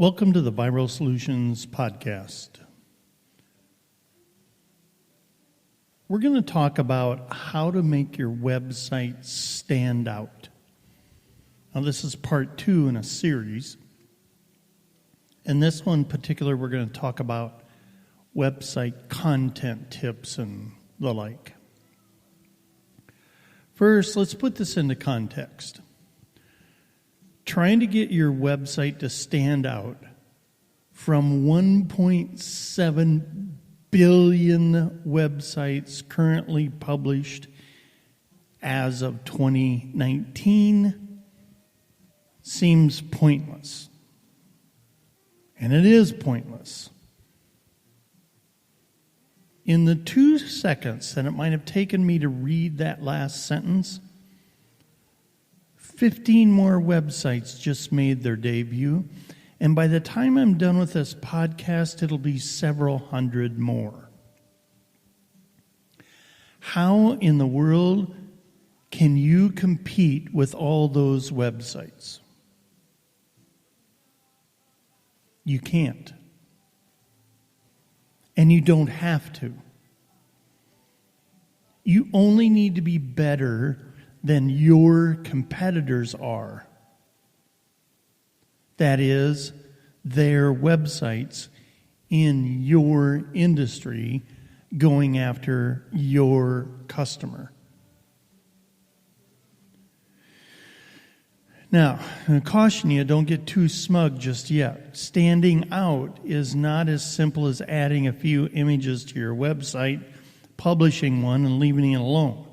Welcome to the Viral Solutions podcast. We're going to talk about how to make your website stand out. Now, this is part 2 in a series. In this one in particular, we're going to talk about website content tips and the like. First, let's put this into context. Trying to get your website to stand out from 1.7 billion websites currently published as of 2019 seems pointless. And it is pointless. In the 2 seconds that it might have taken me to read that last sentence, 15 more websites just made their debut, and by the time I'm done with this podcast, it'll be several hundred more. How in the world can you compete with all those websites? You can't. And you don't have to. You only need to be better than your competitors are. That is, their websites in your industry going after your customer. Now, I caution you, don't get too smug just yet. Standing out is not as simple as adding a few images to your website, publishing one, and leaving it alone.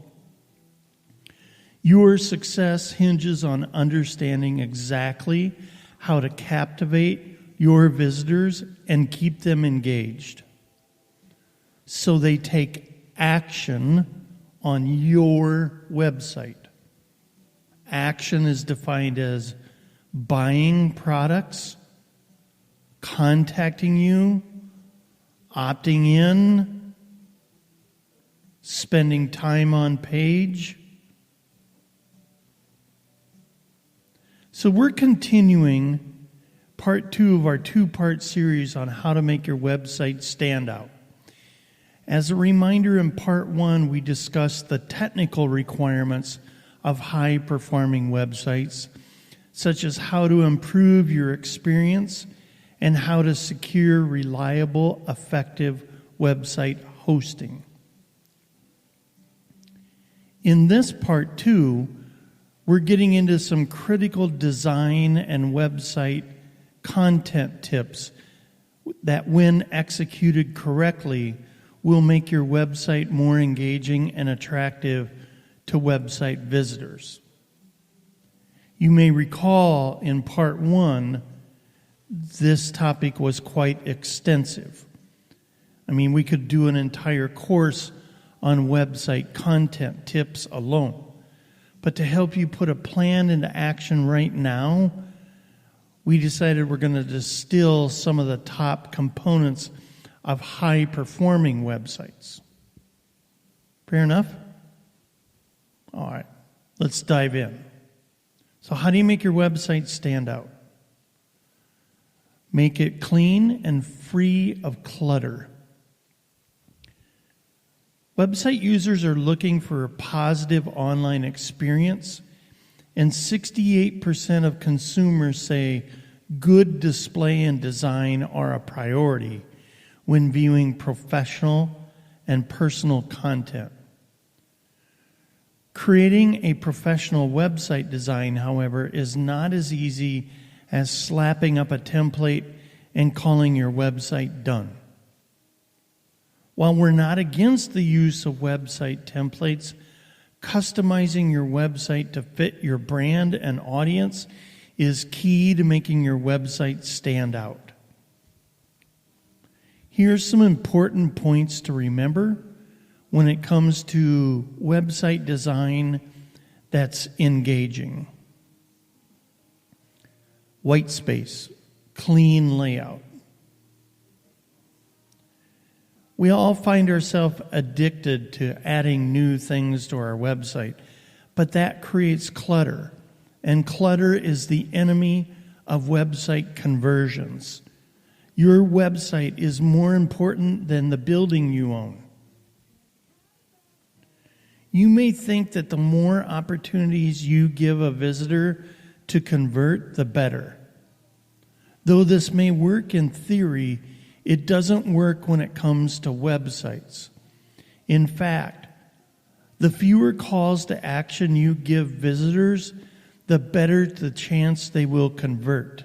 Your success hinges on understanding exactly how to captivate your visitors and keep them engaged so they take action on your website. Action is defined as buying products, contacting you, opting in, spending time on page. So we're continuing part 2 of our 2-part series on how to make your website stand out. As a reminder, in part 1, we discussed the technical requirements of high-performing websites, such as how to improve your experience and how to secure reliable, effective website hosting. In this part 2, we're getting into some critical design and website content tips that, when executed correctly, will make your website more engaging and attractive to website visitors. You may recall in part 1, this topic was quite extensive. I mean, we could do an entire course on website content tips alone. But to help you put a plan into action right now, we decided we're going to distill some of the top components of high-performing websites. Fair enough? All right, let's dive in. So how do you make your website stand out? Make it clean and free of clutter. Website users are looking for a positive online experience, and 68% of consumers say good display and design are a priority when viewing professional and personal content. Creating a professional website design, however, is not as easy as slapping up a template and calling your website done. While we're not against the use of website templates, customizing your website to fit your brand and audience is key to making your website stand out. Here's some important points to remember when it comes to website design that's engaging. White space, clean layout. We all find ourselves addicted to adding new things to our website, but that creates clutter, and clutter is the enemy of website conversions. Your website is more important than the building you own. You may think that the more opportunities you give a visitor to convert, the better. Though this may work in theory, it doesn't work when it comes to websites. In fact, the fewer calls to action you give visitors, the better the chance they will convert.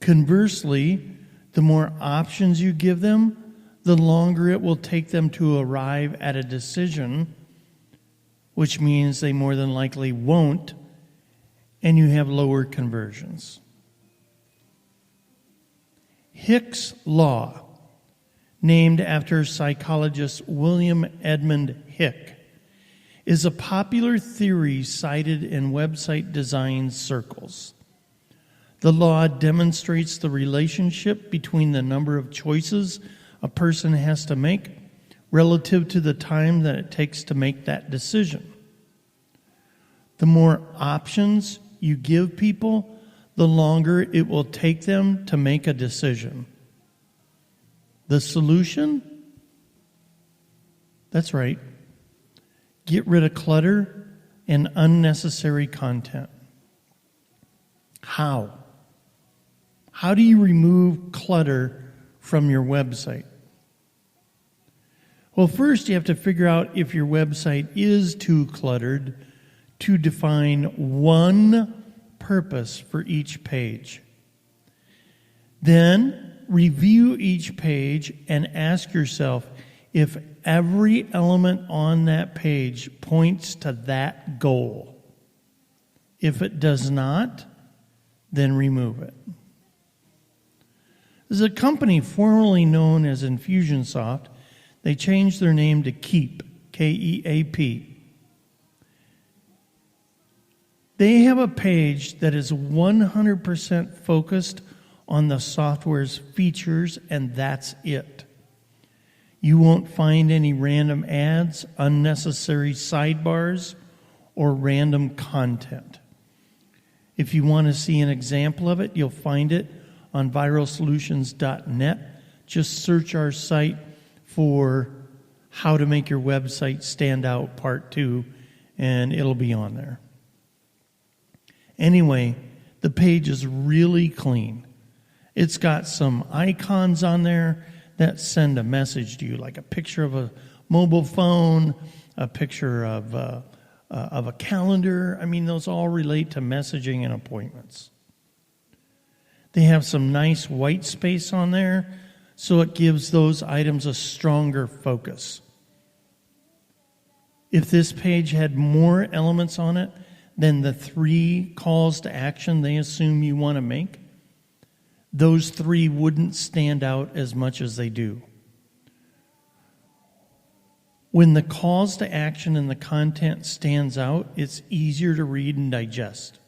Conversely, the more options you give them, the longer it will take them to arrive at a decision, which means they more than likely won't, and you have lower conversions. Hicks Law, named after psychologist William Edmund Hick, is a popular theory cited in website design circles. The law demonstrates the relationship between the number of choices a person has to make relative to the time that it takes to make that decision. The more options you give people, the longer it will take them to make a decision. The solution? That's right. Get rid of clutter and unnecessary content. How? How do you remove clutter from your website? Well, first you have to figure out if your website is too cluttered to define one purpose for each page. Then review each page and ask yourself if every element on that page points to that goal. If it does not, then remove it. There's a company formerly known as Infusionsoft. They changed their name to Keep, K-E-A-P. They have a page that is 100% focused on the software's features, and that's it. You won't find any random ads, unnecessary sidebars, or random content. If you want to see an example of it, you'll find it on viralsolutions.net. Just search our site for How to Make Your Website Stand Out Part 2, and it'll be on there. Anyway, the page is really clean. It's got some icons on there that send a message to you, like a picture of a mobile phone, a picture of a calendar. I mean, those all relate to messaging and appointments. They have some nice white space on there, so it gives those items a stronger focus. If this page had more elements on it than the 3 calls to action they assume you want to make, those 3 wouldn't stand out as much as they do. When the calls to action and the content stands out, it's easier to read and digest,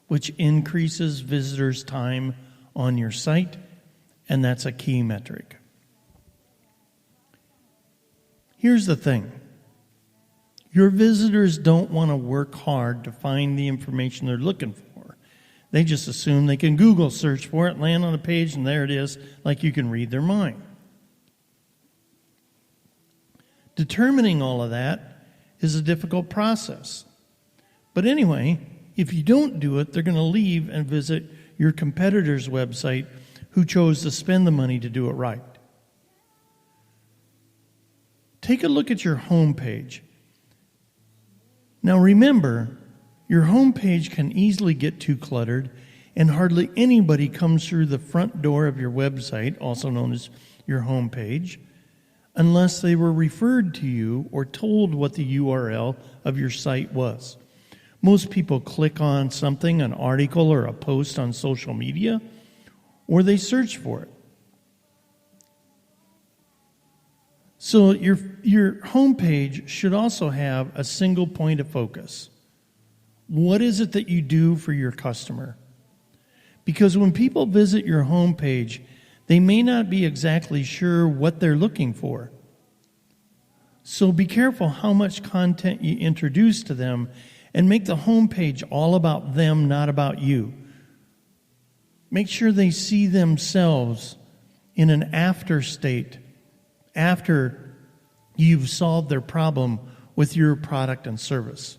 which increases visitors' time on your site, and that's a key metric. Here's the thing. Your visitors don't want to work hard to find the information they're looking for. They just assume they can Google search for it, land on a page, and there it is, like you can read their mind. Determining all of that is a difficult process. But anyway, if you don't do it, they're going to leave and visit your competitor's website who chose to spend the money to do it right. Take a look at your home page. Now remember, your home page can easily get too cluttered, and hardly anybody comes through the front door of your website, also known as your home page, unless they were referred to you or told what the URL of your site was. Most people click on something, an article or a post on social media, or they search for it. So your homepage should also have a single point of focus. What is it that you do for your customer? Because when people visit your homepage, they may not be exactly sure what they're looking for. So be careful how much content you introduce to them, and make the homepage all about them, not about you. make sure they see themselves in an after state after you've solved their problem with your product and service.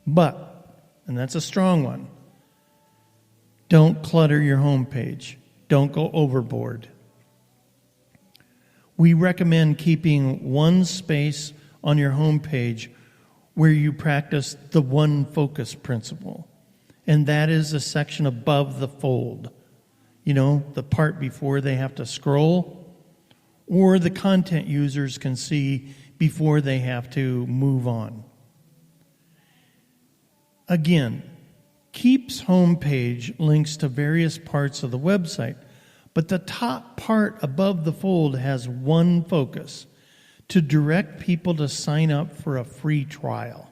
But, and that's a strong one, don't clutter your homepage. Don't go overboard. We recommend keeping one space on your homepage where you practice the one focus principle. And that is a section above the fold. You know, the part before they have to scroll, or the content users can see before they have to move on. Again, keeps homepage links to various parts of the website, but the top part above the fold has one focus: to direct people to sign up for a free trial.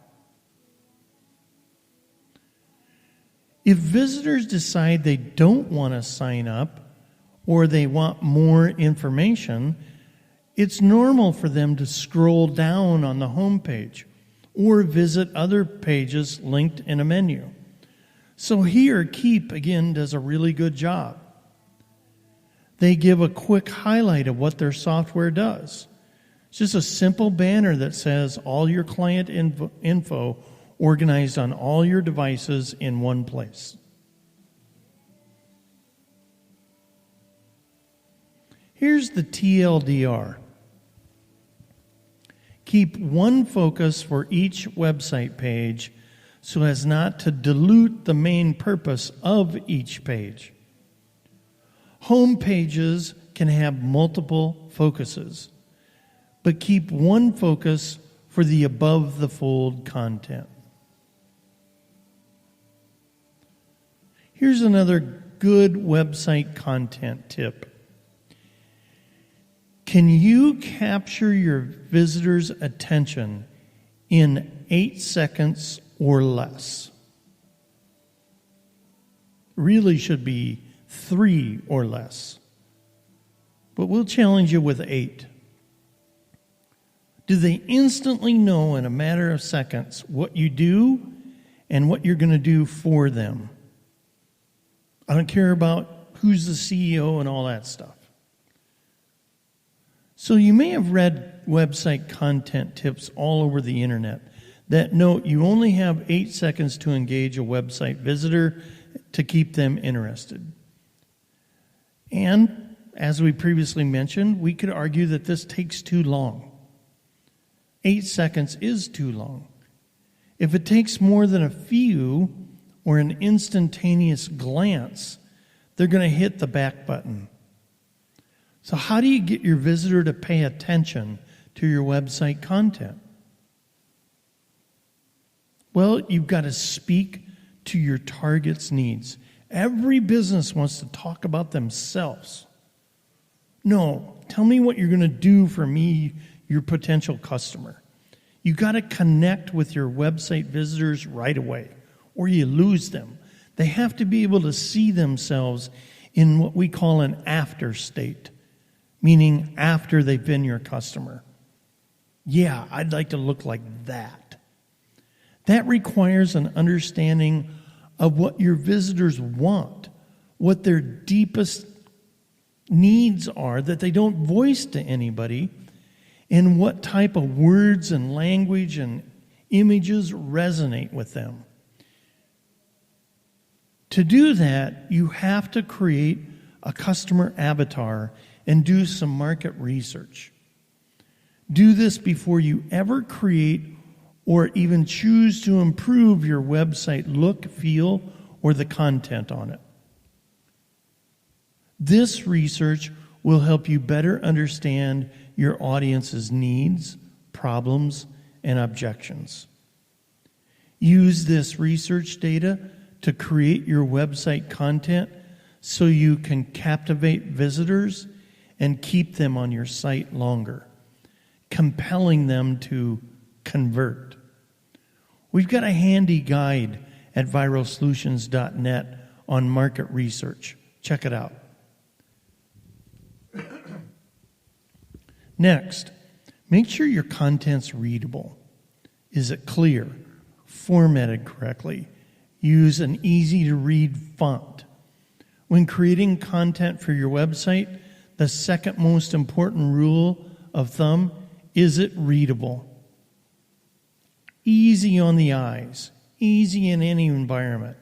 If visitors decide they don't want to sign up or they want more information, it's normal for them to scroll down on the homepage or visit other pages linked in a menu. So here, Keep, again, does a really good job. They give a quick highlight of what their software does. It's just a simple banner that says all your client info organized on all your devices in one place. Here's the TLDR. Keep one focus for each website page so as not to dilute the main purpose of each page. Home pages can have multiple focuses, but keep one focus for the above-the-fold content. Here's another good website content tip. Can you capture your visitor's attention in 8 seconds or less? Really should be 3 or less. But we'll challenge you with 8. Do they instantly know in a matter of seconds what you do and what you're going to do for them? I don't care about who's the CEO and all that stuff. So you may have read website content tips all over the internet that note you only have 8 seconds to engage a website visitor to keep them interested. And as we previously mentioned, we could argue that this takes too long. 8 seconds is too long. If it takes more than a few or an instantaneous glance, they're going to hit the back button. So how do you get your visitor to pay attention to your website content? Well, you've got to speak to your target's needs. Every business wants to talk about themselves. No, tell me what you're going to do for me, your potential customer. You got to connect with your website visitors right away, or you lose them. They have to be able to see themselves in what we call an after state, meaning after they've been your customer. Yeah, I'd like to look like that. That requires an understanding of what your visitors want, what their deepest needs are that they don't voice to anybody, and what type of words and language and images resonate with them. To do that, you have to create a customer avatar and do some market research. Do this before you ever create or even choose to improve your website look, feel, or the content on it. This research will help you better understand your audience's needs, problems, and objections. Use this research data to create your website content so you can captivate visitors and keep them on your site longer, compelling them to convert. We've got a handy guide at viralsolutions.net on market research. Check it out. Next, make sure your content's readable. Is it clear, formatted correctly, use an easy-to-read font. When creating content for your website, the second most important rule of thumb is it readable. Easy on the eyes, easy in any environment.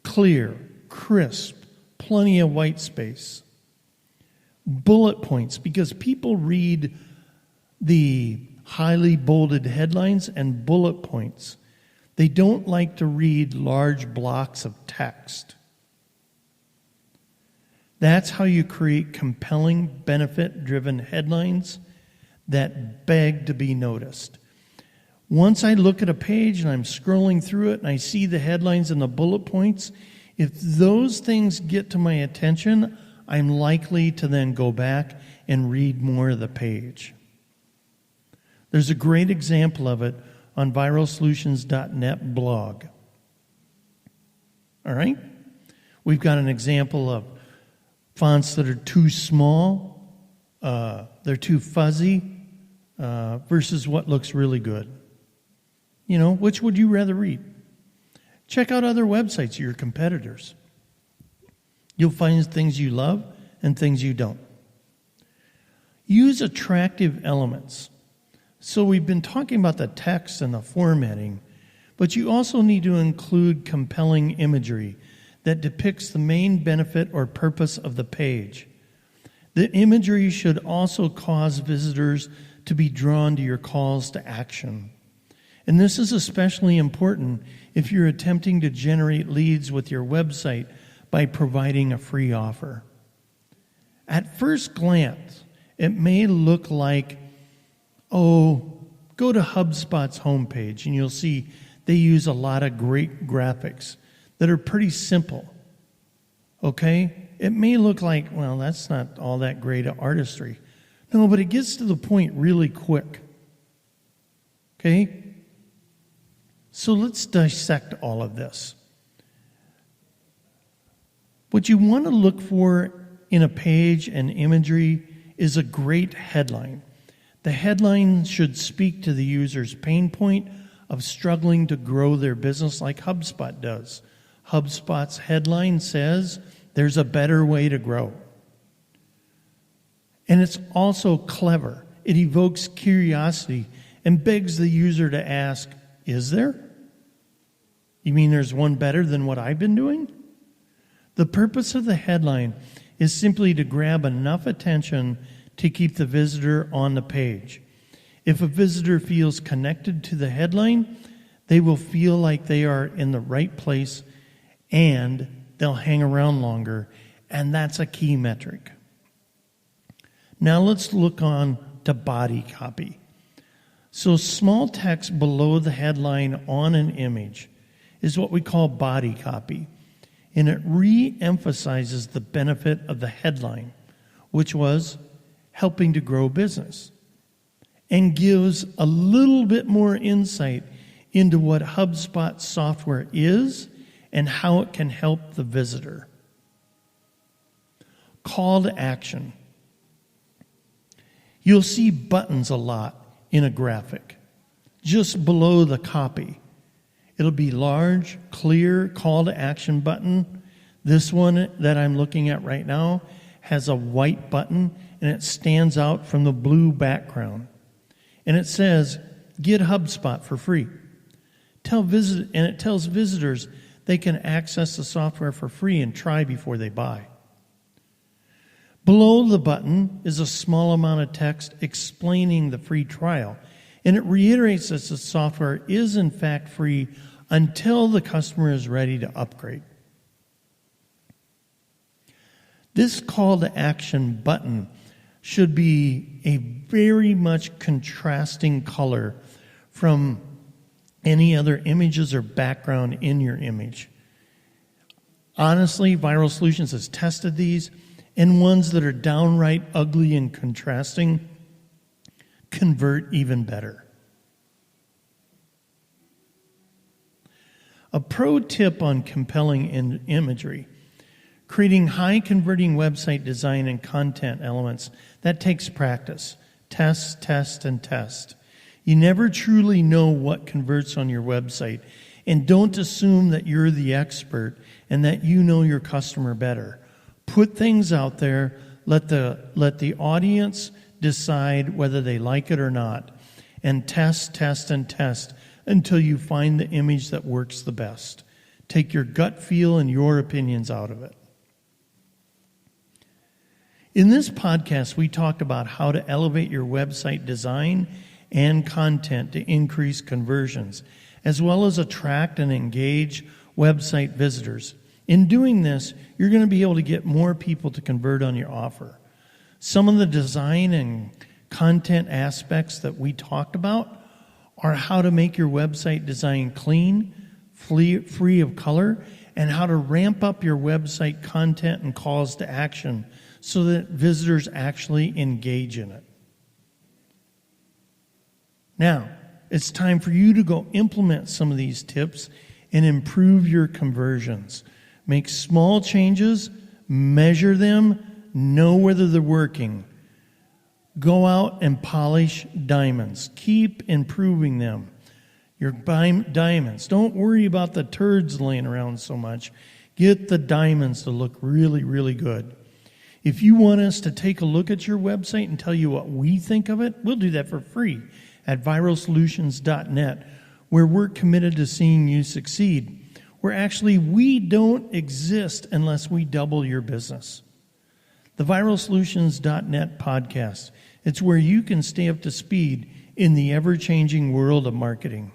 Clear, crisp, plenty of white space. Bullet points, because people read the highly bolded headlines and bullet points. They don't like to read large blocks of text. That's how you create compelling, benefit-driven headlines that beg to be noticed. Once I look at a page and I'm scrolling through it and I see the headlines and the bullet points, if those things get to my attention, I'm likely to then go back and read more of the page. There's a great example of it on viralsolutions.net blog. All right? We've got an example of fonts that are too small, they're too fuzzy, versus what looks really good. You know, which would you rather read? Check out other websites of your competitors. You'll find things you love and things you don't. Use attractive elements. So we've been talking about the text and the formatting, but you also need to include compelling imagery that depicts the main benefit or purpose of the page. The imagery should also cause visitors to be drawn to your calls to action. And this is especially important if you're attempting to generate leads with your website by providing a free offer. At first glance, it may look like, go to HubSpot's homepage and you'll see they use a lot of great graphics that are pretty simple. Okay? It may look like, well, that's not all that great artistry. No, but it gets to the point really quick. Okay? So let's dissect all of this. What you want to look for in a page and imagery is a great headline. The headline should speak to the user's pain point of struggling to grow their business like HubSpot does. HubSpot's headline says, there's a better way to grow. And it's also clever. It evokes curiosity and begs the user to ask, is there? You mean there's one better than what I've been doing? The purpose of the headline is simply to grab enough attention to keep the visitor on the page. If a visitor feels connected to the headline, they will feel like they are in the right place and they'll hang around longer, and that's a key metric. Now let's look on to body copy. So small text below the headline on an image is what we call body copy, and it re-emphasizes the benefit of the headline, which was helping to grow business, and gives a little bit more insight into what HubSpot software is and how it can help the visitor. Call to action. You'll see buttons a lot in a graphic, just below the copy. It'll be large, clear call to action button. This one that I'm looking at right now has a white button and it stands out from the blue background. And it says, get HubSpot for free. And it tells visitors they can access the software for free and try before they buy. Below the button is a small amount of text explaining the free trial, and it reiterates that the software is in fact free until the customer is ready to upgrade. This call to action button should be a very much contrasting color from any other images or background in your image. Honestly, Viral Solutions has tested these, and ones that are downright ugly and contrasting convert even better. A pro tip on compelling imagery. Creating high-converting website design and content elements, that takes practice. Test, test, and test. You never truly know what converts on your website And don't assume that you're the expert and that you know your customer better. Put things out there. Let the audience decide whether they like it or not. And test until you find the image that works the best. Take your gut feel and your opinions out of it. In this podcast, we talked about how to elevate your website design and content to increase conversions, as well as attract and engage website visitors. In doing this, you're going to be able to get more people to convert on your offer. Some of the design and content aspects that we talked about are how to make your website design clean, free of color, and how to ramp up your website content and calls to action so that visitors actually engage in it. Now, it's time for you to go implement some of these tips and improve your conversions. Make small changes, measure them, know whether they're working. Go out and polish diamonds. Keep improving them. Your diamonds. Don't worry about the turds laying around so much. Get the diamonds to look really, really good. If you want us to take a look at your website and tell you what we think of it, we'll do that for free at viralsolutions.net, where we're committed to seeing you succeed. Where actually we don't exist unless we double your business. The viralsolutions.net podcast. It's where you can stay up to speed in the ever-changing world of marketing.